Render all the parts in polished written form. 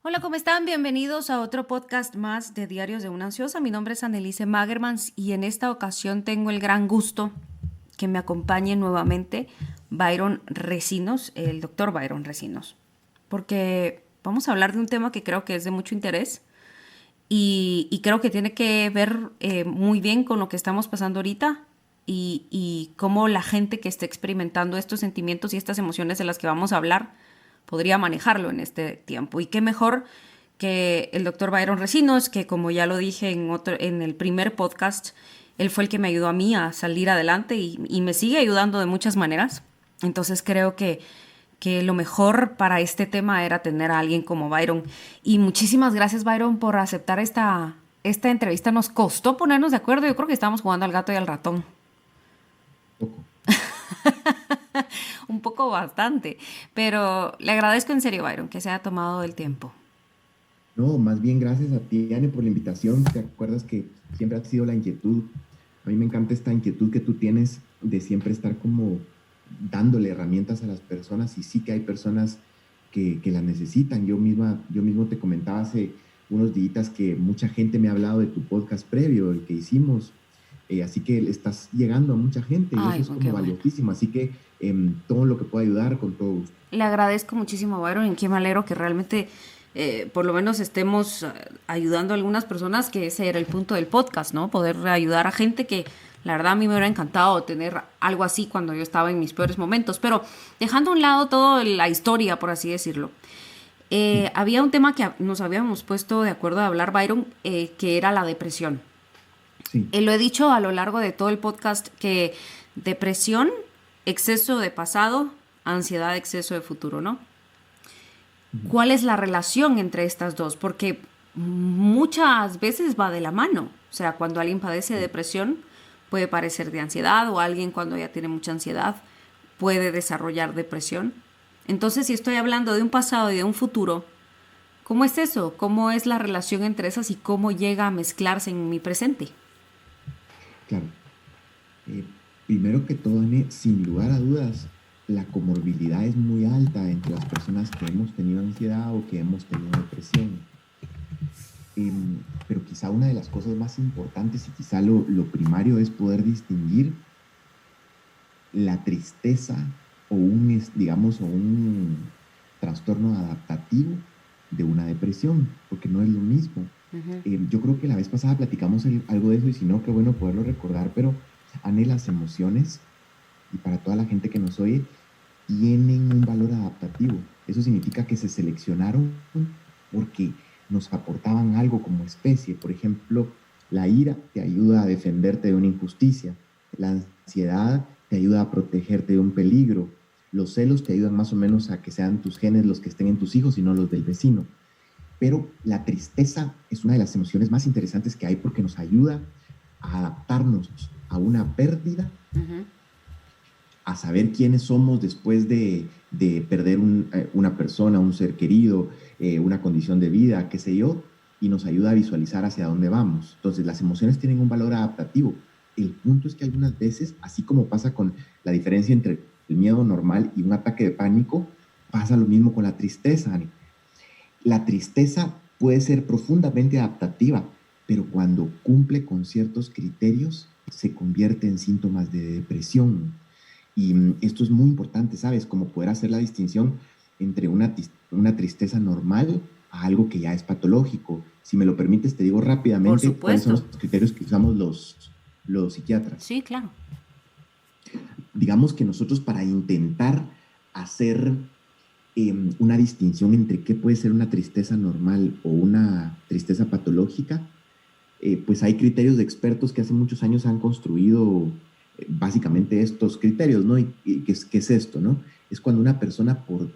Hola, ¿cómo están? Bienvenidos a otro podcast más de Diarios de una Ansiosa. Mi nombre es Annelise Magermans y en esta ocasión tengo el gran gusto que me acompañe nuevamente Byron Recinos, el doctor Byron Recinos, porque vamos a hablar de un tema que creo que es de mucho interés y creo que tiene que ver muy bien con lo que estamos pasando ahorita y cómo la gente que está experimentando estos sentimientos y estas emociones de las que vamos a hablar podría manejarlo en este tiempo. Y qué mejor que el doctor Byron Recinos, que como ya lo dije en el primer podcast, él fue el que me ayudó a mí a salir adelante y me sigue ayudando de muchas maneras. Entonces creo que lo mejor para este tema era tener a alguien como Byron. Y muchísimas gracias, Byron, por aceptar esta entrevista. Nos costó ponernos de acuerdo. Yo creo que estábamos jugando al gato y al ratón. Poco. Un poco bastante. Pero le agradezco en serio, Byron, que se haya tomado el tiempo. No, más bien gracias a ti, Anne, por la invitación. ¿Te acuerdas que siempre ha sido la inquietud? A mí me encanta esta inquietud que tú tienes de siempre estar como dándole herramientas a las personas y sí que hay personas que las necesitan. Yo mismo te comentaba hace unos días que mucha gente me ha hablado de tu podcast previo, el que hicimos. Así que le estás llegando a mucha gente y eso Ay, es pues qué como bueno. valiosísimo. Así que todo lo que pueda ayudar con todo gusto. Le agradezco muchísimo, Byron, en que me alegro que realmente por lo menos estemos ayudando a algunas personas, que ese era el punto del podcast, ¿no? Poder ayudar a gente que la verdad a mí me hubiera encantado tener algo así cuando yo estaba en mis peores momentos. Pero dejando a un lado toda la historia, por así decirlo, Sí, había un tema que nos habíamos puesto de acuerdo a hablar, Byron, que era la depresión. sí. Lo he dicho a lo largo de todo el podcast que depresión, exceso de pasado, ansiedad, exceso de futuro, ¿no? Ujú. ¿Cuál es la relación entre estas dos? Porque muchas veces va de la mano. O sea, cuando alguien padece de Sí. depresión, puede padecer de ansiedad, o alguien cuando ya tiene mucha ansiedad puede desarrollar depresión. Entonces, si estoy hablando de un pasado y de un futuro, ¿cómo es eso? ¿Cómo es la relación entre esas y cómo llega a mezclarse en mi presente? Claro. Eh, Primero que todo, Anne, sin lugar a dudas, la comorbilidad es muy alta entre las personas que hemos tenido ansiedad o que hemos tenido depresión. Pero quizá una de las cosas más importantes y quizá lo primario es poder distinguir la tristeza o digamos, o un trastorno adaptativo de una depresión, porque no es lo mismo. Yo creo que la vez pasada platicamos algo de eso y si no, qué bueno poderlo recordar, pero Anne, las emociones, y para toda la gente que nos oye, tienen un valor adaptativo. Eso significa que se seleccionaron porque nos aportaban algo como especie. Por ejemplo, la ira te ayuda a defenderte de una injusticia, la ansiedad te ayuda a protegerte de un peligro, los celos te ayudan más o menos a que sean tus genes los que estén en tus hijos y no los del vecino. Pero la tristeza es una de las emociones más interesantes que hay porque nos ayuda a adaptarnos a una pérdida, a saber quiénes somos después de perder una persona, un ser querido, una condición de vida, qué sé yo, y nos ayuda a visualizar hacia dónde vamos. Entonces, las emociones tienen un valor adaptativo. El punto es que algunas veces, así como pasa con la diferencia entre el miedo normal y un ataque de pánico, pasa lo mismo con la tristeza, Ani. La tristeza puede ser profundamente adaptativa, pero cuando cumple con ciertos criterios, se convierte en síntomas de depresión. Y esto es muy importante, ¿sabes? Como poder hacer la distinción entre una tristeza normal a algo que ya es patológico. Si me lo permites, te digo Por rápidamente cuáles son supuesto. los criterios que usamos los psiquiatras. Sí, claro. Digamos que nosotros para intentar hacer una distinción entre qué puede ser una tristeza normal o una tristeza patológica, pues hay criterios de expertos que hace muchos años han construido básicamente estos criterios, ¿no? ¿Y qué es esto, no? Es cuando una persona por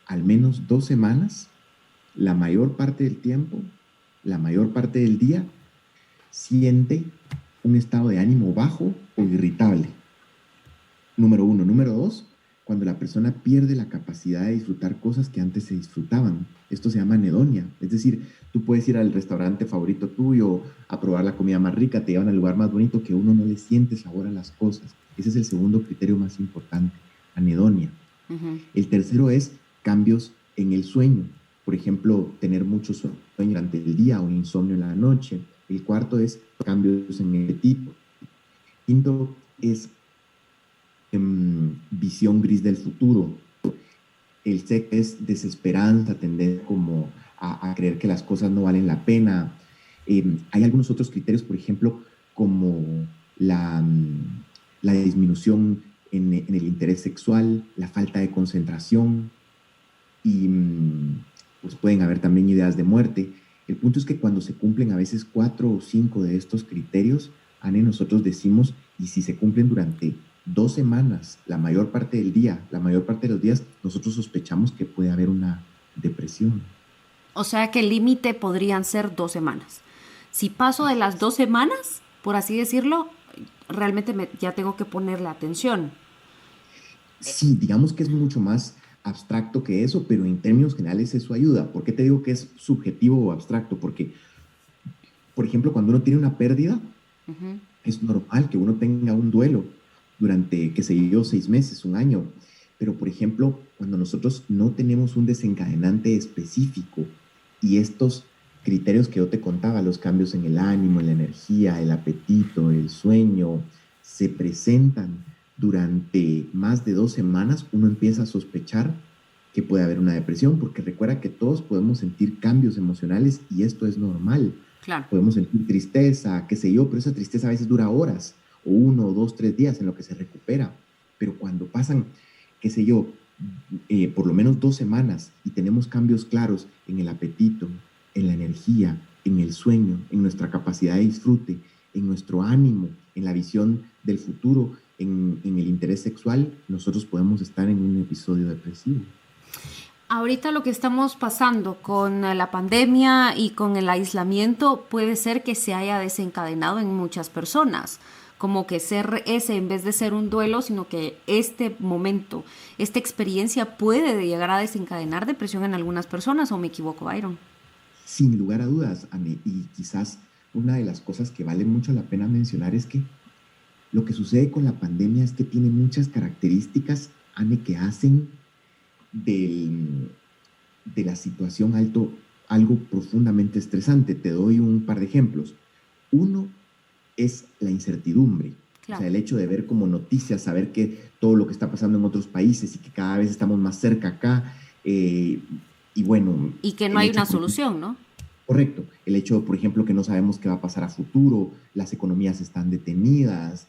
al menos 2 semanas, la mayor parte del tiempo, la mayor parte del día, siente un estado de ánimo bajo o irritable. Número uno. Número dos, cuando la persona pierde la capacidad de disfrutar cosas que antes se disfrutaban. Esto se llama anedonia. Es decir, tú puedes ir al restaurante favorito tuyo a probar la comida más rica, te llevan al lugar más bonito, que uno no le siente sabor a las cosas. Ese es el segundo criterio más importante, anedonia. El tercero es cambios en el sueño. por ejemplo, tener mucho sueño durante el día o insomnio en la noche. El cuarto es cambios en el tipo. Quinto es visión gris del futuro. El sexto es desesperanza, tender como a creer que las cosas no valen la pena. Hay algunos otros criterios, por ejemplo, como la disminución en el interés sexual, la falta de concentración y pues pueden haber también ideas de muerte. El punto es que cuando se cumplen a veces 4 o 5 de estos criterios, Anne, nosotros decimos, y si se cumplen durante 2 semanas, la mayor parte del día, la mayor parte de los días, nosotros sospechamos que puede haber una depresión. O sea que el límite podrían ser 2 semanas. Si paso de las 2 semanas, por así decirlo, realmente ya tengo que ponerle atención. Sí, digamos que es mucho más abstracto que eso, pero en términos generales eso ayuda. ¿Por qué te digo que es subjetivo o abstracto? Porque, por ejemplo, cuando uno tiene una pérdida, Ujú. es normal que uno tenga un duelo durante, qué sé yo, 6 meses, un año. Pero, por ejemplo, cuando nosotros no tenemos un desencadenante específico y estos criterios que yo te contaba, los cambios en el ánimo, en la energía, el apetito, el sueño, se presentan durante más de 2 semanas, uno empieza a sospechar que puede haber una depresión, porque recuerda que todos podemos sentir cambios emocionales y esto es normal. Claro. Podemos sentir tristeza, qué sé yo, pero esa tristeza a veces dura horas, o 1, 2, 3 días en lo que se recupera. Pero cuando pasan, qué sé yo, por lo menos 2 semanas y tenemos cambios claros en el apetito, en la energía, en el sueño, en nuestra capacidad de disfrute, en nuestro ánimo, en la visión del futuro, en el interés sexual, nosotros podemos estar en un episodio depresivo. Ahorita lo que estamos pasando con la pandemia y con el aislamiento puede ser que se haya desencadenado en muchas personas, como que ser ese en vez de ser un duelo, sino que este momento, esta experiencia puede llegar a desencadenar depresión en algunas personas, ¿o me equivoco, Byron? Sin lugar a dudas, Anne, y quizás una de las cosas que vale mucho la pena mencionar es que lo que sucede con la pandemia es que tiene muchas características, Anne, que hacen del, de la situación algo profundamente estresante. Te doy un par de ejemplos. Uno es la incertidumbre. O Claro. sea, el hecho de ver como noticias, saber que todo lo que está pasando en otros países y que cada vez estamos más cerca acá. Y bueno, Y que no el hay hecho, una por ejemplo, solución, ¿no? correcto, el hecho, por ejemplo, que no sabemos qué va a pasar a futuro, las economías están detenidas,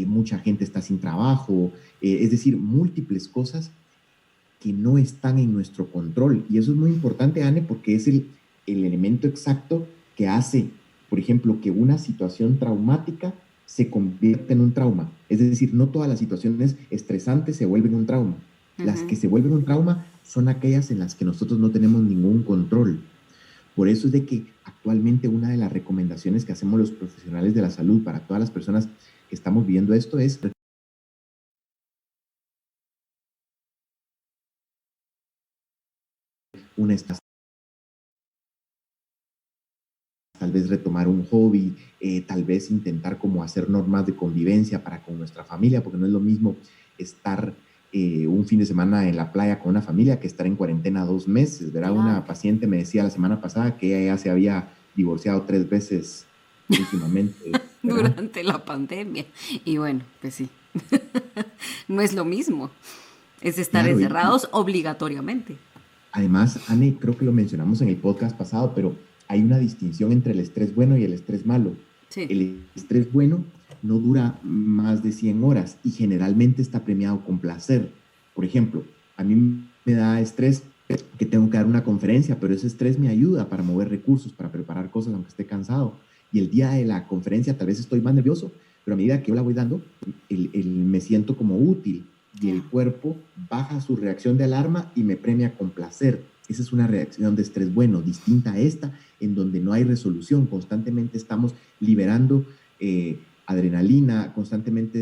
mucha gente está sin trabajo, es decir, múltiples cosas que no están en nuestro control. Y eso es muy importante, Anne, porque es el elemento exacto que hace, por ejemplo, que una situación traumática se convierta en un trauma. Es decir, no todas las situaciones estresantes se vuelven un trauma. Las que Ujú. se vuelven un trauma son aquellas en las que nosotros no tenemos ningún control. Por eso es de que actualmente una de las recomendaciones que hacemos los profesionales de la salud para todas las personas que estamos viviendo esto es una estación, tal vez retomar un hobby, tal vez intentar como hacer normas de convivencia para con nuestra familia, porque no es lo mismo estar un fin de semana en la playa con una familia que estar en cuarentena 2 meses, ¿verdad? Claro. Una paciente me decía la semana pasada que ella ya se había divorciado 3 veces últimamente, ¿verdad? Durante la pandemia. Y bueno, pues sí, no es lo mismo. Es estar Claro, encerrados obligatoriamente. además, Anne, creo que lo mencionamos en el podcast pasado, pero hay una distinción entre el estrés bueno y el estrés malo. Sí. El estrés bueno no dura más de 100 horas y generalmente está premiado con placer. Por ejemplo, a mí me da estrés que tengo que dar una conferencia, pero ese estrés me ayuda para mover recursos, para preparar cosas aunque esté cansado. Y el día de la conferencia tal vez estoy más nervioso, pero a medida que yo la voy dando, me siento como útil y el Ya. cuerpo baja su reacción de alarma y me premia con placer. Esa es una reacción de estrés bueno, distinta a esta, en donde no hay resolución. Constantemente estamos liberando adrenalina, constantemente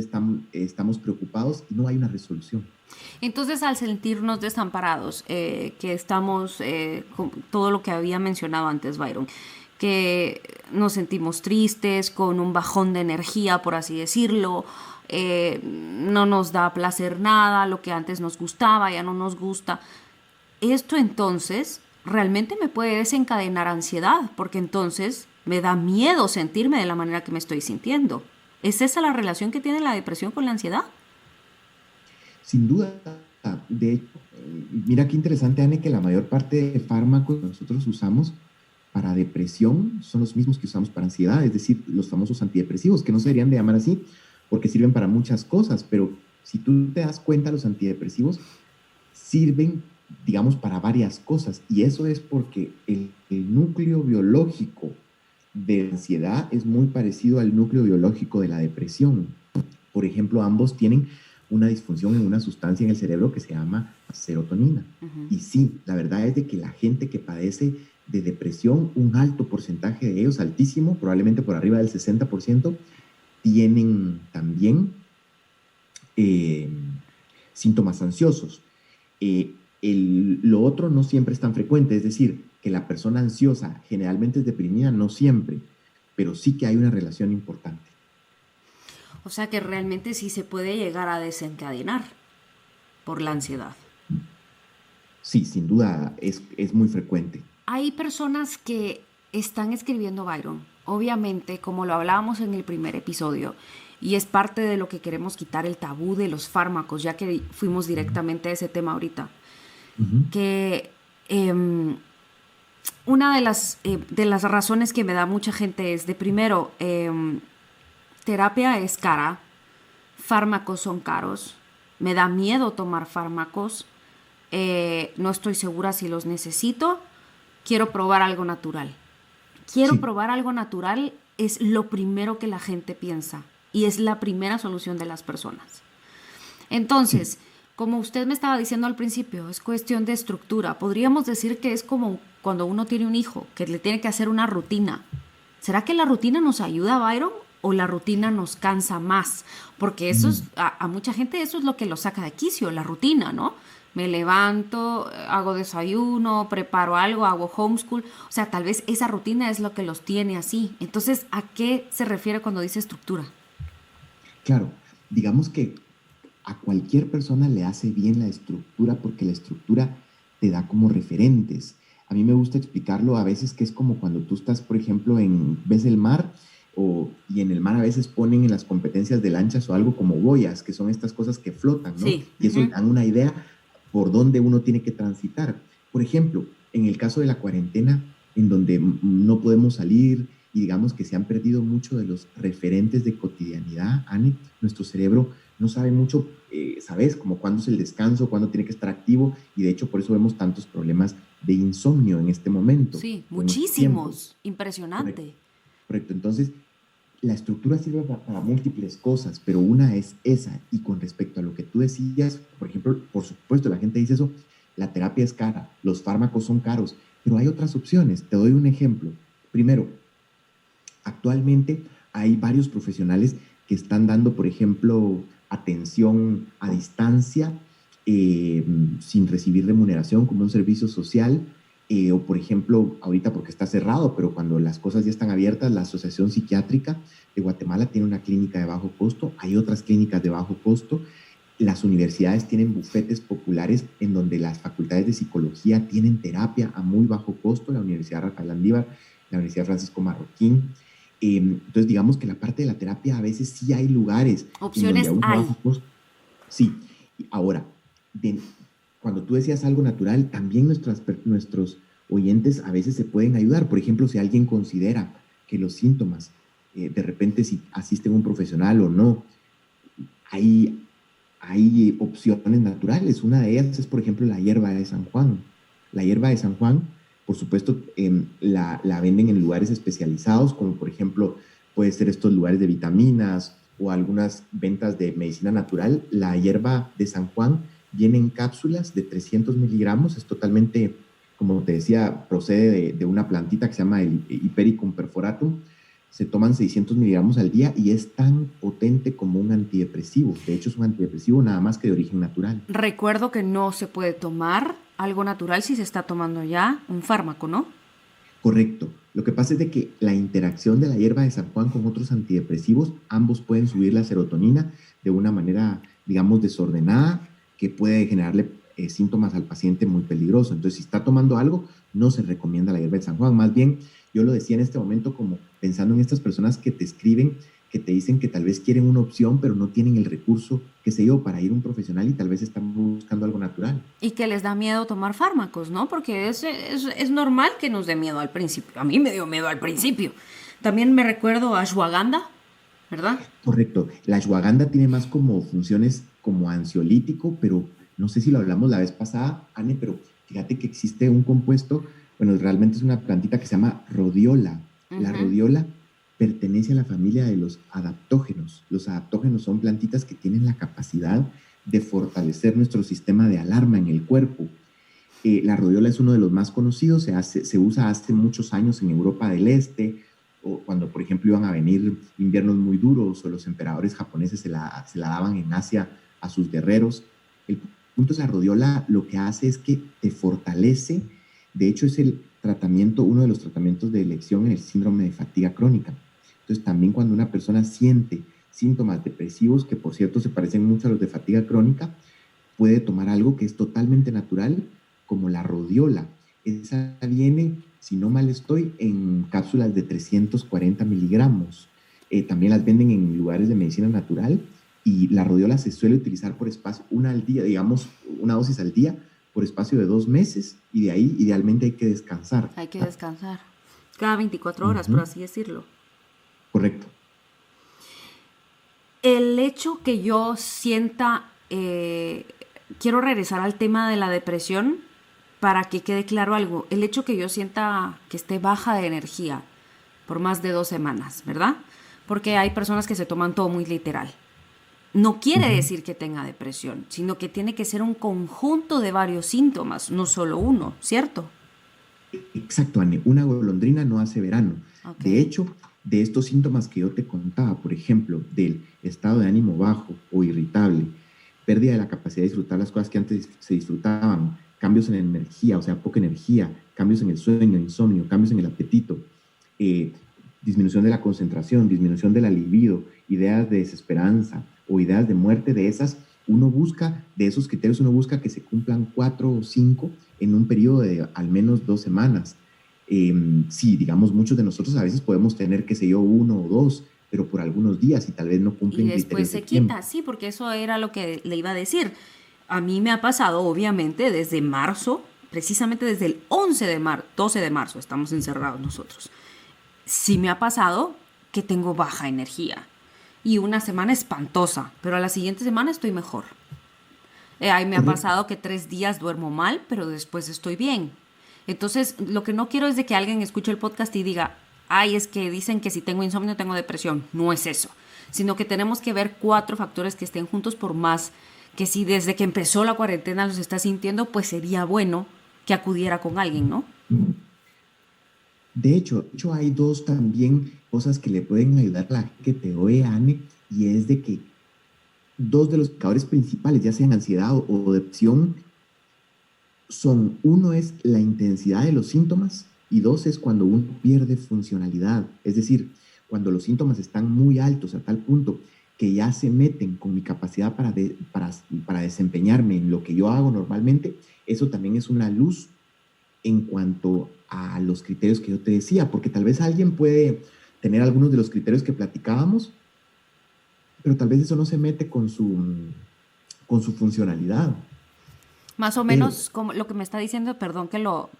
estamos preocupados y no hay una resolución. Entonces, al sentirnos desamparados, que estamos, con todo lo que había mencionado antes, Byron, que nos sentimos tristes, con un bajón de energía, por así decirlo, no nos da placer nada, lo que antes nos gustaba ya no nos gusta. Esto entonces realmente me puede desencadenar ansiedad, porque entonces me da miedo sentirme de la manera que me estoy sintiendo. ¿Es esa la relación que tiene la depresión con la ansiedad? Sin duda, de hecho, mira qué interesante, Anne, que la mayor parte de fármacos que nosotros usamos para depresión son los mismos que usamos para ansiedad, es decir, los famosos antidepresivos, que no se Sí. deberían de llamar así porque sirven para muchas cosas, pero si tú te das cuenta, los antidepresivos sirven, digamos, para varias cosas, y eso es porque el núcleo biológico de la ansiedad es muy parecido al núcleo biológico de la depresión. Por ejemplo, ambos tienen una disfunción en una sustancia en el cerebro que se llama serotonina. Ujú. Y sí, la verdad es de que la gente que padece de depresión, un alto porcentaje de ellos, altísimo, probablemente por arriba del 60%, tienen también eh, síntomas ansiosos. Lo otro no siempre es tan frecuente, es decir, que la persona ansiosa generalmente es deprimida, no siempre, pero sí que hay una relación importante. O sea que realmente sí se puede llegar a desencadenar por la ansiedad. Sí, sin duda es muy frecuente. Hay personas que están escribiendo, Byron, obviamente, como lo hablábamos en el primer episodio, y es parte de lo que queremos quitar el tabú de los fármacos, ya que fuimos directamente a ese tema ahorita, Ujú. que una de las razones que me da mucha gente es de primero, terapia es cara, fármacos son caros, me da miedo tomar fármacos, no estoy segura si los necesito, quiero probar algo natural. Quiero Sí, probar algo natural es lo primero que la gente piensa y es la primera solución de las personas. sí, Entonces, como usted me estaba diciendo al principio, es cuestión de estructura. Podríamos decir que es como cuando uno tiene un hijo, que le tiene que hacer una rutina. ¿Será que la rutina nos ayuda, Byron? ¿O la rutina nos cansa más? Porque eso es, mm, a mucha gente eso es lo que lo saca de quicio, la rutina, ¿no? Me levanto, hago desayuno, preparo algo, hago homeschool. O sea, tal vez esa rutina es lo que los tiene así. Entonces, ¿a qué se refiere cuando dice estructura? claro. Digamos que a cualquier persona le hace bien la estructura porque la estructura te da como referentes. A mí me gusta explicarlo a veces que es como cuando tú estás, por ejemplo, ves el mar y en el mar a veces ponen en las competencias de lanchas o algo como boyas, que son estas cosas que flotan, ¿no? Sí. Y eso dan una idea por dónde uno tiene que transitar. Por ejemplo, en el caso de la cuarentena, en donde no podemos salir y digamos que se han perdido mucho de los referentes de cotidianidad, Anne, nuestro cerebro no sabe mucho, ¿sabes? Como cuándo es el descanso, cuándo tiene que estar activo, y de hecho por eso vemos tantos problemas de insomnio en este momento Sí, o en estos tiempos. muchísimos. Correcto, Impresionante. correcto. Entonces, la estructura sirve para múltiples cosas, pero una es esa. Y con respecto a lo que tú decías, por ejemplo, por supuesto, la gente dice eso, la terapia es cara, los fármacos son caros, pero hay otras opciones. Te doy un ejemplo. Primero, actualmente hay varios profesionales que están dando, por ejemplo, atención a distancia eh, sin recibir remuneración como un servicio social. O por ejemplo, ahorita porque está cerrado, pero cuando las cosas ya están abiertas, la Asociación Psiquiátrica de Guatemala tiene una clínica de bajo costo, hay otras clínicas de bajo costo. Las universidades tienen bufetes populares en donde las facultades de psicología tienen terapia a muy bajo costo, la Universidad Rafael Andívar, la Universidad Francisco Marroquín. Entonces, digamos que la parte de la terapia a veces sí hay lugares en donde Opciones aún a hay. bajo costo. Sí, ahora, de, cuando tú decías algo natural, también nuestros oyentes a veces se pueden ayudar. Por ejemplo, si alguien considera que los síntomas, de repente si asisten a un profesional o no, hay opciones naturales. Una de ellas es, por ejemplo, la hierba de San Juan. La hierba de San Juan, por supuesto, la venden en lugares especializados, como por ejemplo puede ser estos lugares de vitaminas o algunas ventas de medicina natural. La hierba de San Juan viene en cápsulas de 300 miligramos, es totalmente, como te decía, procede de una plantita que se llama el Hipericum perforatum. Se toman 600 miligramos al día y es tan potente como un antidepresivo. De hecho, es un antidepresivo nada más que de origen natural. Recuerdo que no se puede tomar algo natural si se está tomando ya un fármaco, ¿no? Correcto. Lo que pasa es de que la interacción de la hierba de San Juan con otros antidepresivos, ambos pueden subir la serotonina de una manera, digamos, desordenada, que puede generarle síntomas al paciente muy peligroso. Entonces, si está tomando algo, no se recomienda la hierba de San Juan. Más bien, yo lo decía en este momento como pensando en estas personas que te escriben, que te dicen que tal vez quieren una opción, pero no tienen el recurso, qué sé yo, para ir a un profesional y tal vez están buscando algo natural. Y que les da miedo tomar fármacos, ¿no? Porque es normal que nos dé miedo al principio. A mí me dio miedo al principio. También me recuerdo a ashwagandha, ¿verdad? Correcto. La ashwagandha tiene más como funciones como ansiolítico, pero no sé si lo hablamos la vez pasada, Anne, pero fíjate que existe un compuesto, bueno, realmente es una plantita que se llama rodiola. La Ujú. rodiola pertenece a la familia de los adaptógenos. Los adaptógenos son plantitas que tienen la capacidad de fortalecer nuestro sistema de alarma en el cuerpo. La rodiola es uno de los más conocidos, se usa hace muchos años en Europa del Este, o cuando, por ejemplo, iban a venir inviernos muy duros o los emperadores japoneses se la daban en Asia a sus guerreros. El punto es la rodiola lo que hace es que te fortalece. De hecho, es el tratamiento, uno de los tratamientos de elección en el síndrome de fatiga crónica. Entonces, también cuando una persona siente síntomas depresivos, que por cierto se parecen mucho a los de fatiga crónica, puede tomar algo que es totalmente natural, como la rodiola. Esa viene, si no mal estoy, en cápsulas de 340 miligramos. También las venden en lugares de medicina natural y la rodiola se suele utilizar por espacio, una al día, digamos, una dosis al día por espacio de 2 meses y de ahí idealmente hay que descansar. Hay que descansar. Cada 24 horas, por Ujú. así decirlo. Correcto. El hecho que yo sienta, quiero regresar al tema de la depresión para que quede claro algo. El hecho que yo sienta que esté baja de energía por más de 2 semanas, ¿verdad? Porque hay personas que se toman todo muy literal. No quiere Ujú. decir que tenga depresión, sino que tiene que ser un conjunto de varios síntomas, no solo uno, ¿cierto? Exacto, Anne. Una golondrina no hace verano. Ok. De hecho, de estos síntomas que yo te contaba, por ejemplo, del estado de ánimo bajo o irritable, pérdida de la capacidad de disfrutar las cosas que antes se disfrutaban, cambios en la energía, o sea, poca energía, cambios en el sueño, insomnio, cambios en el apetito, eh, disminución de la concentración, disminución de la libido, ideas de desesperanza o ideas de muerte, de esas, uno busca, de esos criterios, uno busca que se cumplan 4 o 5 en un periodo de al menos 2 semanas. Sí, digamos, muchos de nosotros a veces podemos tener, qué sé yo, 1 o 2, pero por algunos días y tal vez no Y cumplen después criterios de se tiempo. quita, sí, porque eso era lo que le iba a decir. A mí me ha pasado, obviamente, desde marzo, precisamente desde el 11 de marzo, 12 de marzo, estamos encerrados nosotros. Sí me ha pasado que tengo baja energía y una semana espantosa, pero a la siguiente semana estoy mejor. Ahí me ha Correcto. pasado que 3 días duermo mal, pero después estoy bien. Entonces, lo que no quiero es de que alguien escuche el podcast y diga, ay, es que dicen que si tengo insomnio tengo depresión. No es eso, sino que tenemos que ver 4 factores que estén juntos por más que si desde que empezó la cuarentena los está sintiendo, pues sería bueno que acudiera con alguien, ¿no? De hecho, hay dos también cosas que le pueden ayudar a la gente que te oye, Anne, y es de que dos de los indicadores principales, ya sean ansiedad o depresión, uno es la intensidad de los síntomas y dos es cuando uno pierde funcionalidad. Es decir, cuando los síntomas están muy altos a tal punto que ya se meten con mi capacidad para desempeñarme en lo que yo hago normalmente, eso también es una luz en cuanto a los criterios que yo te decía, porque tal vez alguien puede tener algunos de los criterios que platicábamos, pero tal vez eso no se mete con su funcionalidad. Más o Pero, menos como lo que me está diciendo, perdón que lo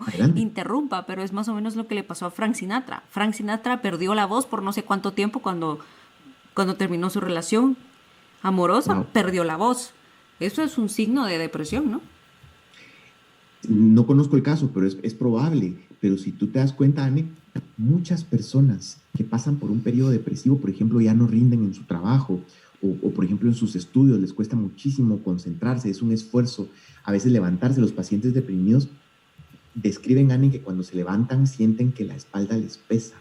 adelante. interrumpa, pero es más o menos lo que le pasó a Frank Sinatra. Frank Sinatra perdió la voz por no sé cuánto tiempo cuando terminó su relación amorosa, Wow. perdió la voz. Eso es un signo de depresión, ¿no? No conozco el caso, pero es probable. Pero si tú te das cuenta, Anne, muchas personas que pasan por un periodo depresivo, por ejemplo, ya no rinden en su trabajo o, por ejemplo, en sus estudios, les cuesta muchísimo concentrarse, es un esfuerzo a veces levantarse. Los pacientes deprimidos describen, Anne, que cuando se levantan sienten que la espalda les pesa.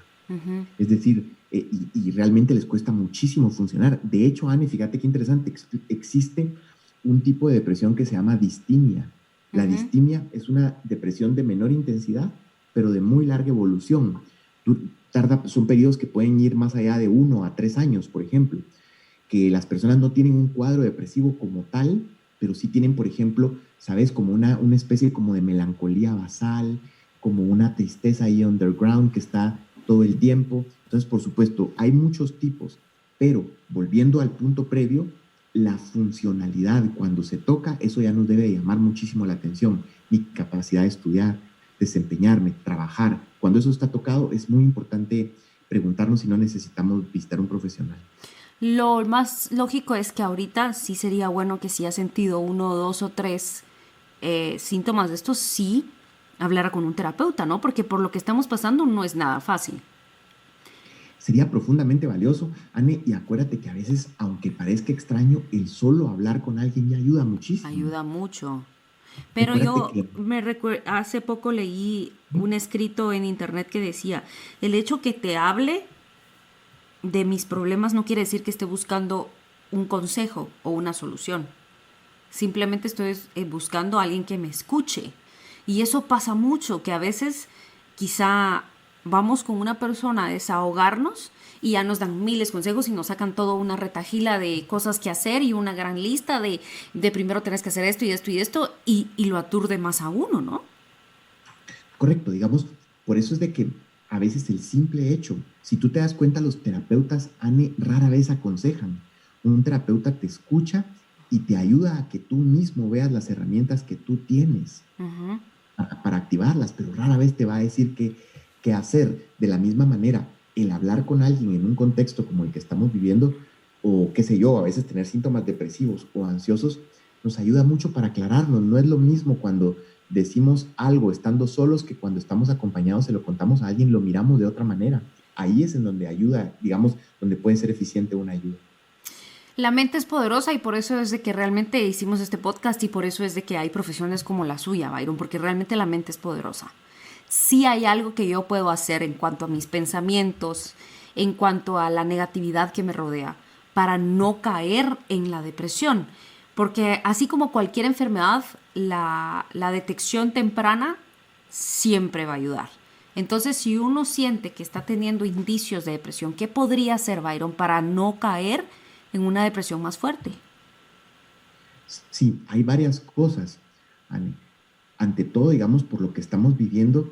Es decir, y realmente les cuesta muchísimo funcionar. De hecho, Anne, fíjate qué interesante, existe un tipo de depresión que se llama distimia. La Ujú. distimia es una depresión de menor intensidad, pero de muy larga evolución. Son periodos que pueden ir más allá de 1 a 3 años, por ejemplo, que las personas no tienen un cuadro depresivo como tal, pero sí tienen, por ejemplo, ¿sabes? Como una especie como de melancolía basal, como una tristeza ahí underground que está todo el tiempo. Entonces, por supuesto, hay muchos tipos, pero volviendo al punto previo, la funcionalidad cuando se toca, eso ya nos debe llamar muchísimo la atención. Mi capacidad de estudiar, desempeñarme, trabajar. Cuando eso está tocado, es muy importante preguntarnos si no necesitamos visitar un profesional. Lo más lógico es que ahorita sí sería bueno que si ha sentido uno, dos o tres síntomas de estos, sí hablara con un terapeuta, ¿no? Porque por lo que estamos pasando no es nada fácil. Sería profundamente valioso, Anne, y acuérdate que a veces, aunque parezca extraño, el solo hablar con alguien ya ayuda muchísimo. Ayuda mucho. Pero Recuérdate yo que hace poco leí un escrito en internet que decía, el hecho que te hable de mis problemas no quiere decir que esté buscando un consejo o una solución. Simplemente estoy buscando a alguien que me escuche. Y eso pasa mucho, que a veces quizá vamos con una persona a desahogarnos y ya nos dan miles de consejos y nos sacan toda una retajila de cosas que hacer y una gran lista de primero tenés que hacer esto y esto y esto y lo aturde más a uno, ¿no? correcto, digamos, por eso es de que a veces el simple hecho, si tú te das cuenta, los terapeutas, Anne, rara vez aconsejan. Un terapeuta te escucha y te ayuda a que tú mismo veas las herramientas que tú tienes Ujú. para activarlas, pero rara vez te va a decir qué hacer. De la misma manera, el hablar con alguien en un contexto como el que estamos viviendo, o qué sé yo, a veces tener síntomas depresivos o ansiosos, nos ayuda mucho para aclararnos. No es lo mismo cuando decimos algo estando solos que cuando estamos acompañados, se lo contamos a alguien, lo miramos de otra manera. Ahí es en donde ayuda, digamos, donde puede ser eficiente una ayuda. La mente es poderosa y por eso es de que realmente hicimos este podcast y por eso es de que hay profesiones como la suya, Byron, porque realmente la mente es poderosa. Sí hay algo que yo puedo hacer en cuanto a mis pensamientos, en cuanto a la negatividad que me rodea, para no caer en la depresión. Porque así como cualquier enfermedad, la detección temprana siempre va a ayudar. Entonces, si uno siente que está teniendo indicios de depresión, ¿qué podría hacer, Byron, para no caer en una depresión más fuerte? Sí, hay varias cosas, Anne. Ante todo, digamos, por lo que estamos viviendo,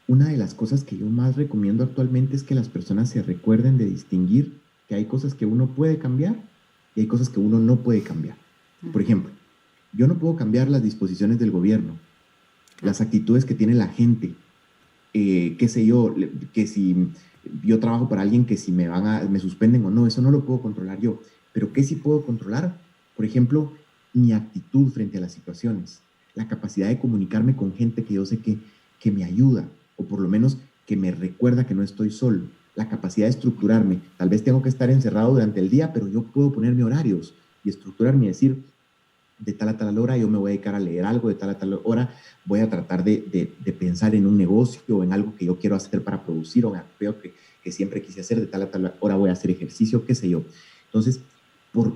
una de las cosas que yo más recomiendo actualmente es que las personas se recuerden de distinguir que hay cosas que uno puede cambiar y hay cosas que uno no puede cambiar. Por ejemplo, yo no puedo cambiar las disposiciones del gobierno, Claro. las actitudes que tiene la gente, qué sé yo, que si yo trabajo para alguien, que si me suspenden o no, eso no lo puedo controlar yo. Pero ¿qué sí puedo controlar? Por ejemplo, mi actitud frente a las situaciones, la capacidad de comunicarme con gente que yo sé que me ayuda, o por lo menos que me recuerda que no estoy solo, la capacidad de estructurarme. Tal vez tengo que estar encerrado durante el día, pero yo puedo ponerme horarios y estructurarme y decir, de tal a tal hora yo me voy a dedicar a leer algo, de tal a tal hora voy a tratar de pensar en un negocio o en algo que yo quiero hacer para producir o en algo que siempre quise hacer, de tal a tal hora voy a hacer ejercicio, qué sé yo. Entonces, por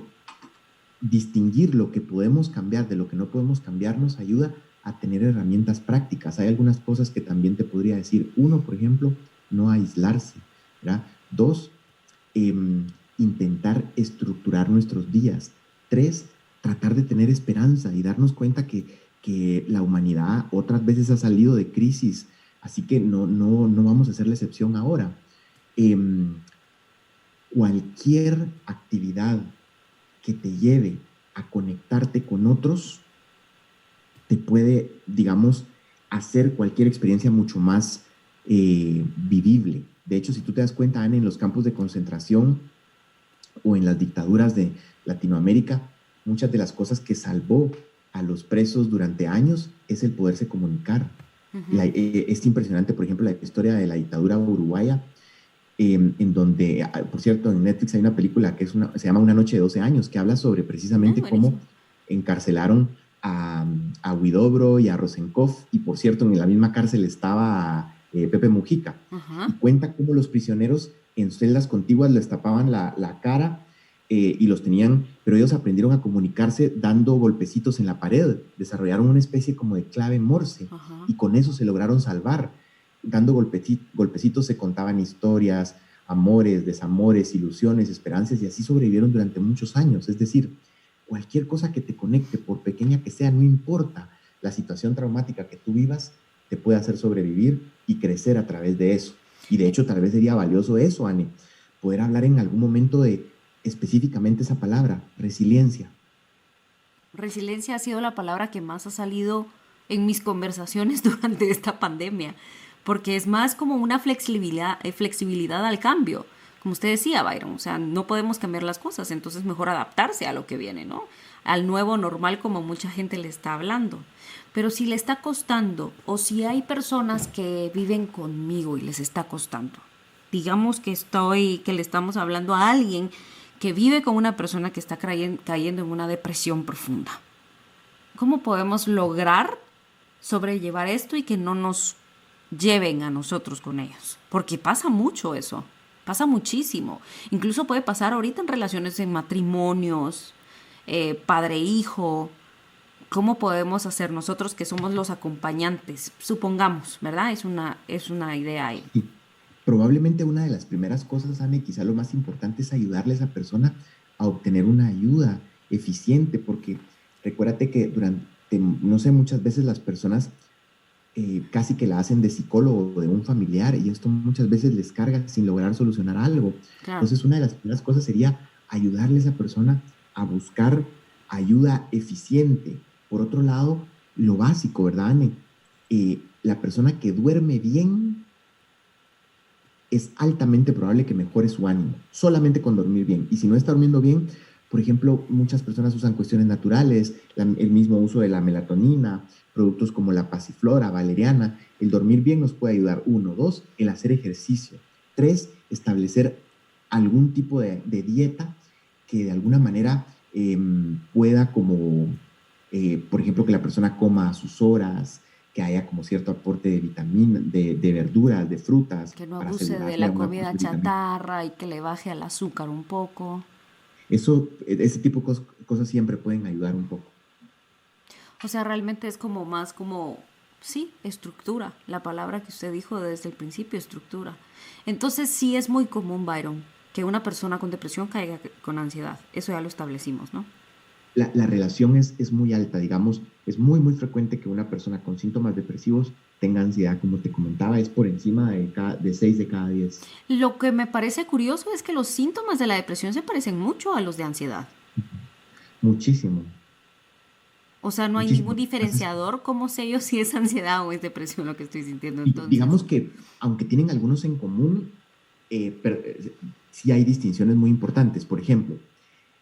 distinguir lo que podemos cambiar de lo que no podemos cambiar nos ayuda a tener herramientas prácticas. Hay algunas cosas que también te podría decir. Uno, por ejemplo, no aislarse, ¿verdad? Dos, eh, intentar estructurar nuestros días. Tres, tratar de tener esperanza y darnos cuenta que la humanidad otras veces ha salido de crisis, así que no vamos a hacer la excepción ahora. Eh, Cualquier actividad que te lleve a conectarte con otros te puede, digamos, hacer cualquier experiencia mucho más vivible. De hecho, si tú te das cuenta, Ana, en los campos de concentración o en las dictaduras de Latinoamérica, muchas de las cosas que salvó a los presos durante años es el poderse comunicar. Es impresionante, por ejemplo, la historia de la dictadura uruguaya, en donde, por cierto, en Netflix hay una película que se llama Una noche de 12 años, que habla sobre precisamente Buenísimo. cómo encarcelaron a Huidobro y a Rosenkopf, y por cierto, en la misma cárcel estaba Pepe Mujica, Ajá. y cuenta cómo los prisioneros en celdas contiguas les tapaban la cara y los tenían, pero ellos aprendieron a comunicarse dando golpecitos en la pared, desarrollaron una especie como de clave Morse, Ajá. y con eso se lograron salvar. Dando golpecitos se contaban historias, amores, desamores, ilusiones, esperanzas, y así sobrevivieron durante muchos años. Es decir, cualquier cosa que te conecte, por pequeña que sea, no importa la situación traumática que tú vivas, te puede hacer sobrevivir y crecer a través de eso. Y de hecho, tal vez sería valioso eso, Anne, poder hablar en algún momento de específicamente esa palabra, resiliencia. Resiliencia ha sido la palabra que más ha salido en mis conversaciones durante esta pandemia, porque es más como una flexibilidad al cambio. Como usted decía, Byron, o sea, no podemos cambiar las cosas, entonces mejor adaptarse a lo que viene, ¿no? Al nuevo normal como mucha gente le está hablando. Pero si le está costando o si hay personas que viven conmigo y les está costando, digamos que le estamos hablando a alguien que vive con una persona que está cayendo en una depresión profunda. ¿Cómo podemos lograr sobrellevar esto y que no nos lleven a nosotros con ellos? Porque pasa mucho eso, pasa muchísimo. Incluso puede pasar ahorita en relaciones en matrimonios, padre-hijo. ¿Cómo podemos hacer nosotros que somos los acompañantes? Supongamos, ¿verdad? Es una idea ahí. Y probablemente una de las primeras cosas, Anne, quizá lo más importante es ayudarle a esa persona a obtener una ayuda eficiente, porque recuérdate que durante, no sé, muchas veces las personas casi que la hacen de psicólogo o de un familiar y esto muchas veces les carga sin lograr solucionar algo. Claro. Entonces, una de las primeras cosas sería ayudarle a esa persona a buscar ayuda eficiente. Por otro lado, lo básico, ¿verdad, Anne? La persona que duerme bien es altamente probable que mejore su ánimo, solamente con dormir bien. Y si no está durmiendo bien, por ejemplo, muchas personas usan cuestiones naturales, el mismo uso de la melatonina, productos como la pasiflora, valeriana. El dormir bien nos puede ayudar. Uno, dos, el hacer ejercicio. Tres, establecer algún tipo de dieta que de alguna manera pueda como, por ejemplo, que la persona coma a sus horas, que haya como cierto aporte de vitaminas, de verduras, de frutas, Que no para abuse de asegurarle la un aporte comida de vitaminas. chatarra y que le baje el azúcar un poco. Eso, ese tipo de cosas siempre pueden ayudar un poco. O sea, realmente es como más como, sí, estructura. La palabra que usted dijo desde el principio, estructura. Entonces sí es muy común, Byron, que una persona con depresión caiga con ansiedad. Eso ya lo establecimos, ¿no? La relación es muy alta, digamos, es muy, muy frecuente que una persona con síntomas depresivos tenga ansiedad, como te comentaba, es por encima de 6 de cada 10. Lo que me parece curioso es que los síntomas de la depresión se parecen mucho a los de ansiedad. Muchísimo, O sea, no hay ningún muchísimo. diferenciador. ¿Cómo sé yo si es ansiedad o es depresión lo que estoy sintiendo Y entonces? digamos que, aunque tienen algunos en común, sí hay distinciones muy importantes. Por ejemplo,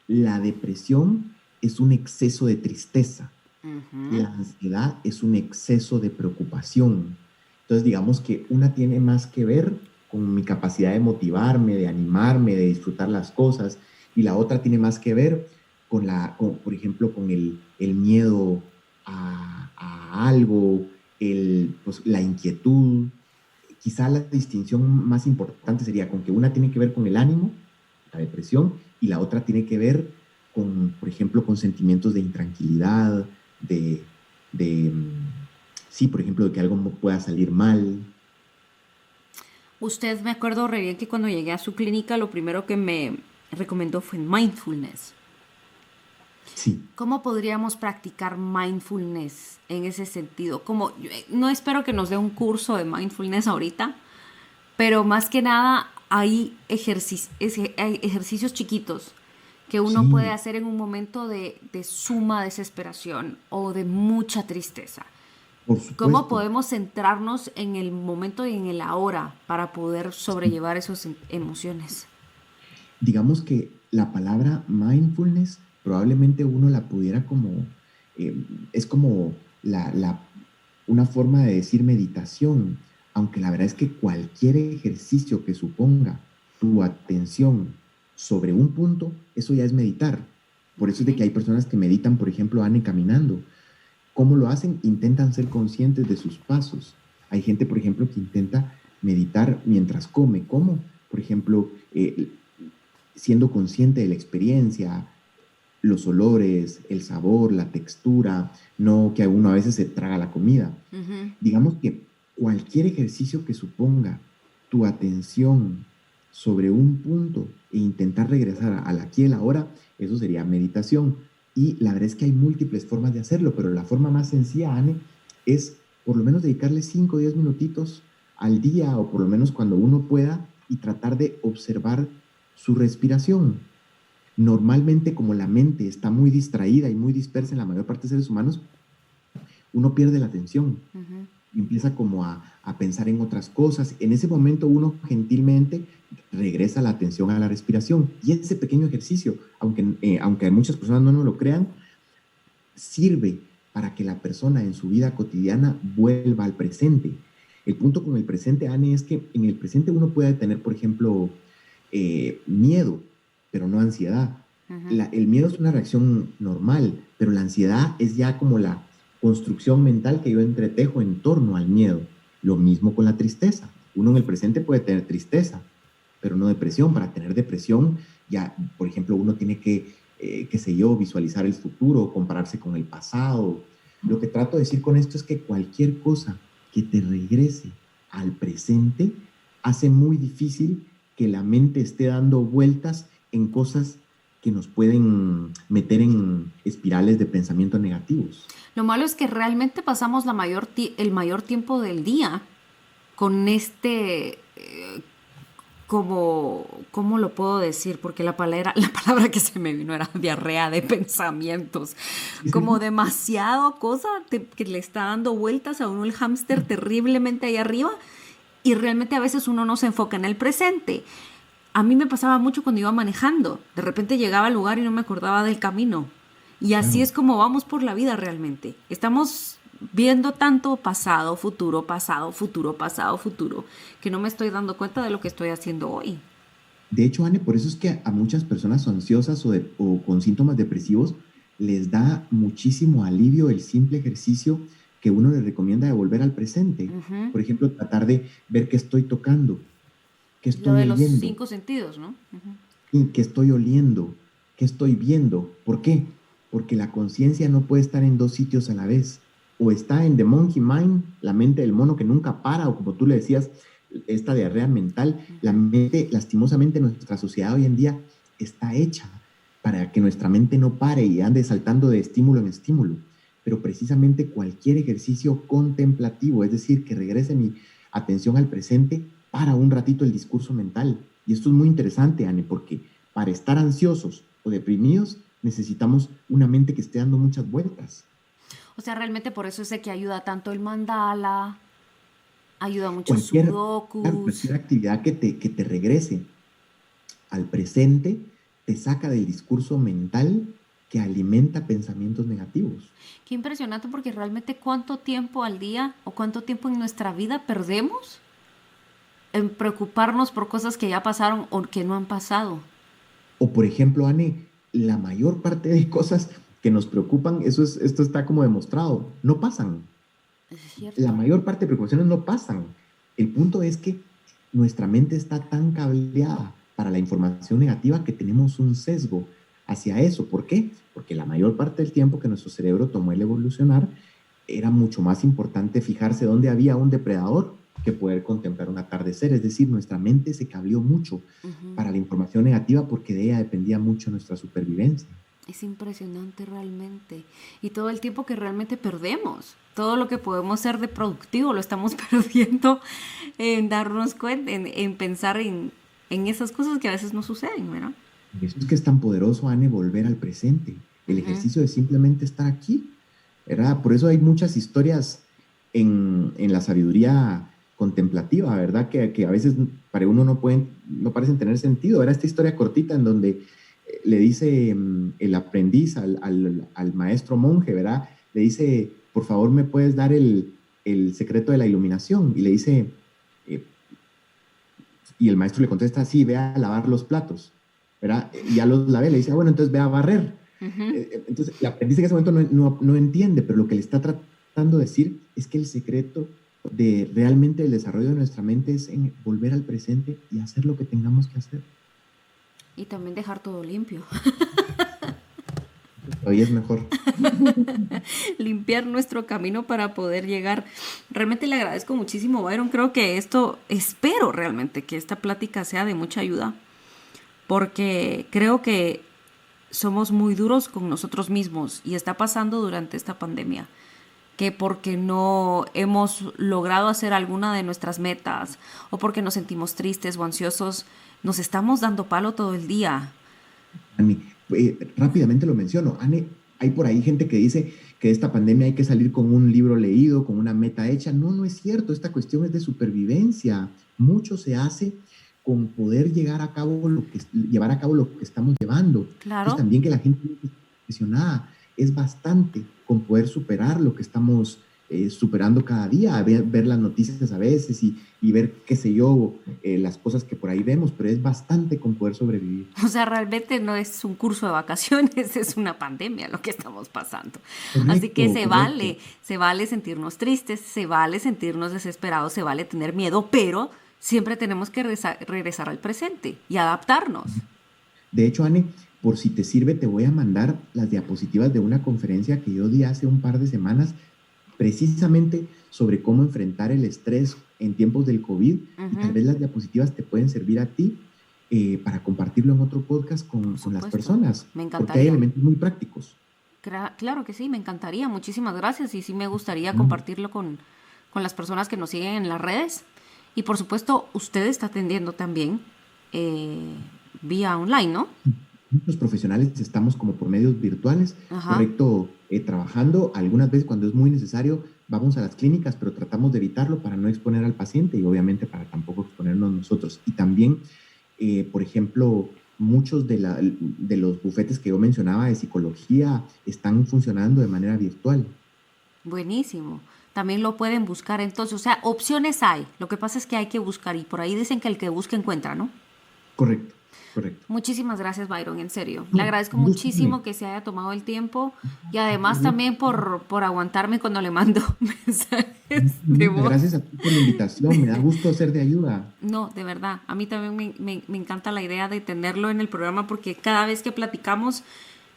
la depresión es un exceso de tristeza. Ujú. La ansiedad es un exceso de preocupación. Entonces, digamos que una tiene más que ver con mi capacidad de motivarme, de animarme, de disfrutar las cosas, y la otra tiene más que ver por ejemplo, con el miedo a algo, pues, la inquietud. Quizá la distinción más importante sería con que una tiene que ver con el ánimo, la depresión, y la otra tiene que ver con, por ejemplo, con sentimientos de intranquilidad, de, de sí, por ejemplo, de que algo pueda salir mal. Usted me acuerdo re bien que cuando llegué a su clínica lo primero que me recomendó fue mindfulness. Sí, ¿Cómo podríamos practicar mindfulness en ese sentido? Como, no espero que nos dé un curso de mindfulness ahorita, pero más que nada hay ejercicios chiquitos que uno puede sí, hacer en un momento de suma desesperación o de mucha tristeza. por ¿Cómo supuesto. podemos centrarnos en el momento y en el ahora para poder Sí. sobrellevar esas emociones? Digamos que la palabra mindfulness probablemente uno la pudiera como, es como una forma de decir meditación, aunque la verdad es que cualquier ejercicio que suponga tu atención sobre un punto, eso ya es meditar. Por eso es de que Ok. hay personas que meditan, por ejemplo, Anne, caminando. ¿Cómo lo hacen? Intentan ser conscientes de sus pasos. Hay gente, por ejemplo, que intenta meditar mientras come. ¿Cómo? Por ejemplo, siendo consciente de la experiencia, los olores, el sabor, la textura, no que uno a veces se traga la comida. Ujú. Digamos que cualquier ejercicio que suponga tu atención sobre un punto e intentar regresar al aquí y el ahora, eso sería meditación. Y la verdad es que hay múltiples formas de hacerlo, pero la forma más sencilla, Anne, es por lo menos dedicarle 5 o 10 minutitos al día, o por lo menos cuando uno pueda, y tratar de observar su respiración. Normalmente, como la mente está muy distraída y muy dispersa en la mayor parte de seres humanos, uno pierde la atención, Ujú. empieza como a pensar en otras cosas. En ese momento uno gentilmente regresa la atención a la respiración. Y ese pequeño ejercicio, aunque muchas personas no nos lo crean, sirve para que la persona en su vida cotidiana vuelva al presente. El punto con el presente, Anne, es que en el presente uno puede tener, por ejemplo, miedo, pero no ansiedad. Ujú. El miedo es una reacción normal, pero la ansiedad es ya como la construcción mental que yo entretejo en torno al miedo. Lo mismo con la tristeza. Uno en el presente puede tener tristeza, pero no depresión. Para tener depresión, ya, por ejemplo, uno tiene que, qué sé yo, visualizar el futuro, compararse con el pasado. Lo que trato de decir con esto es que cualquier cosa que te regrese al presente hace muy difícil que la mente esté dando vueltas en cosas que nos pueden meter en espirales de pensamiento negativos. Lo malo es que realmente pasamos el mayor tiempo del día con como, ¿cómo lo puedo decir? Porque la palabra que se me vino era diarrea de pensamientos. Como demasiado cosa que le está dando vueltas a uno el hámster terriblemente ahí arriba y realmente a veces uno no se enfoca en el presente. A mí me pasaba mucho cuando iba manejando. De repente llegaba al lugar y no me acordaba del camino. Y así Claro. es como vamos por la vida realmente. Estamos viendo tanto pasado, futuro, pasado, futuro, que no me estoy dando cuenta de lo que estoy haciendo hoy. De hecho, Anne, por eso es que a muchas personas ansiosas o con síntomas depresivos les da muchísimo alivio el simple ejercicio que uno les recomienda de volver al presente. Ujú. Por ejemplo, tratar de ver qué estoy tocando, qué Lo estoy de los oyendo, 5 sentidos, ¿no? Ujú. y qué estoy oliendo, qué estoy viendo. ¿Por qué? Porque la conciencia no puede estar en dos sitios a la vez. O está en the monkey mind, la mente del mono que nunca para, o como tú le decías, esta diarrea mental. La Ujú. mente, lastimosamente, nuestra sociedad hoy en día está hecha para que nuestra mente no pare y ande saltando de estímulo en estímulo. Pero precisamente cualquier ejercicio contemplativo, es decir, que regrese mi atención al presente, para un ratito el discurso mental. Y esto es muy interesante, Anne, porque para estar ansiosos o deprimidos necesitamos una mente que esté dando muchas vueltas. O sea, realmente por eso sé que ayuda tanto el mandala, ayuda mucho Cualquier, claro, sudokus. cualquier actividad que te regrese al presente te saca del discurso mental que alimenta pensamientos negativos. Qué impresionante porque realmente cuánto tiempo al día o cuánto tiempo en nuestra vida perdemos en preocuparnos por cosas que ya pasaron o que no han pasado. O por ejemplo, Anne, la mayor parte de cosas que nos preocupan, esto está como demostrado, no pasan. Es La cierto. mayor parte de preocupaciones no pasan. El punto es que nuestra mente está tan cableada para la información negativa que tenemos un sesgo hacia eso. ¿Por qué? Porque la mayor parte del tiempo que nuestro cerebro tomó el evolucionar era mucho más importante fijarse dónde había un depredador que poder contemplar un atardecer. Es decir, nuestra mente se cableó mucho Ujú. para la información negativa porque de ella dependía mucho nuestra supervivencia. Es impresionante realmente. Y todo el tiempo que realmente perdemos. Todo lo que podemos ser de productivo lo estamos perdiendo en darnos cuenta, en pensar en esas cosas que a veces no suceden, ¿verdad? Y eso es que es tan poderoso, Anne, volver al presente. El Ujú. ejercicio de simplemente estar aquí, ¿verdad? Por eso hay muchas historias en la sabiduría contemplativa, ¿verdad? Que a veces para uno no parecen tener sentido. Era esta historia cortita en donde le dice el aprendiz al maestro monje, ¿verdad? Le dice, por favor, ¿me puedes dar el secreto de la iluminación? Y le dice, eh, y el maestro le contesta, sí, ve a lavar los platos, ¿verdad? Y ya los lavé, le dice, bueno, entonces ve a barrer. Ujú. Entonces, el aprendiz en ese momento no entiende, pero lo que le está tratando de decir es que el secreto de realmente el desarrollo de nuestra mente es en volver al presente y hacer lo que tengamos que hacer. Y también dejar todo limpio. Hoy es mejor. Limpiar nuestro camino para poder llegar. Realmente le agradezco muchísimo, Byron. Creo que espero realmente que esta plática sea de mucha ayuda, porque creo que somos muy duros con nosotros mismos y está pasando durante esta pandemia, que porque no hemos logrado hacer alguna de nuestras metas o porque nos sentimos tristes o ansiosos, nos estamos dando palo todo el día. Ani, rápidamente lo menciono. Ane, hay por ahí gente que dice que de esta pandemia hay que salir con un libro leído, con una meta hecha. No, no es cierto. Esta cuestión es de supervivencia. Mucho se hace con poder llevar a cabo lo que estamos llevando. Entonces Claro. también que la gente esté presionada es bastante con poder superar lo que estamos superando cada día, ver las noticias a veces y ver, qué sé yo, las cosas que por ahí vemos, pero es bastante con poder sobrevivir. O sea, realmente no es un curso de vacaciones, es una pandemia lo que estamos pasando. Así que Correcto, correcto. se vale sentirnos tristes, se vale sentirnos desesperados, se vale tener miedo, pero siempre tenemos que regresar al presente y adaptarnos. De hecho, Anne, por si te sirve, te voy a mandar las diapositivas de una conferencia que yo di hace un par de semanas, precisamente sobre cómo enfrentar el estrés en tiempos del COVID. Y tal Ujú, vez las diapositivas te pueden servir a ti para compartirlo en otro podcast por con las supuesto, personas, me porque hay encantaría. elementos muy prácticos. Claro que sí, me encantaría. Muchísimas gracias y sí me gustaría ¿No? compartirlo con las personas que nos siguen en las redes. Y por supuesto, usted está atendiendo también eh, vía online, ¿no? Muchos profesionales estamos como por medios virtuales, Ajá. correcto, trabajando. Algunas veces cuando es muy necesario vamos a las clínicas, pero tratamos de evitarlo para no exponer al paciente y obviamente para tampoco exponernos nosotros. Y también, por ejemplo, muchos de los bufetes que yo mencionaba de psicología están funcionando de manera virtual. Buenísimo. También lo pueden buscar entonces. O sea, opciones hay. Lo que pasa es que hay que buscar y por ahí dicen que el que busca encuentra, ¿no? Correcto, correcto. Muchísimas gracias, Byron, en serio. Le No, agradezco un gusto. muchísimo que se haya tomado el tiempo y además Muchas también por aguantarme cuando le mando mensajes de voz. gracias a ti por la invitación, me da gusto ser de ayuda. No, de verdad, a mí también me encanta la idea de tenerlo en el programa porque cada vez que platicamos,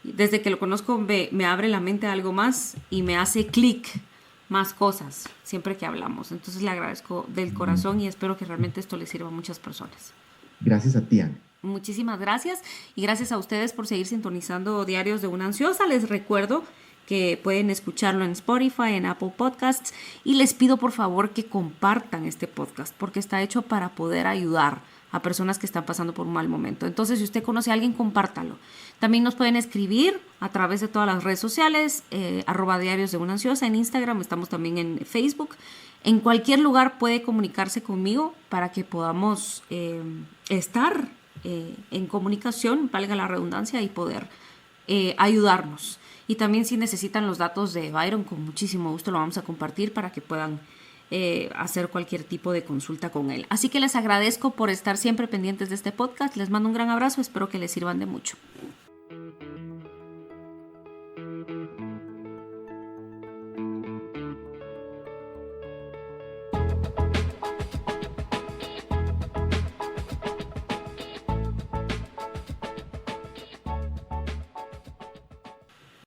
desde que lo conozco, me abre la mente a algo más y me hace clic más cosas siempre que hablamos. Entonces le agradezco del corazón y espero que realmente esto le sirva a muchas personas. Gracias a ti, Ana. Muchísimas gracias y gracias a ustedes por seguir sintonizando Diarios de una Ansiosa. Les recuerdo que pueden escucharlo en Spotify, en Apple Podcasts y les pido por favor que compartan este podcast porque está hecho para poder ayudar a personas que están pasando por un mal momento. Entonces, si usted conoce a alguien, compártalo. También nos pueden escribir a través de todas las redes sociales, @Diarios de una Ansiosa, en Instagram, estamos también en Facebook. En cualquier lugar puede comunicarse conmigo para que podamos estar en comunicación, valga la redundancia, y poder ayudarnos. Y también si necesitan los datos de Byron, con muchísimo gusto lo vamos a compartir para que puedan hacer cualquier tipo de consulta con él. Así que les agradezco por estar siempre pendientes de este podcast. Les mando un gran abrazo, espero que les sirvan de mucho.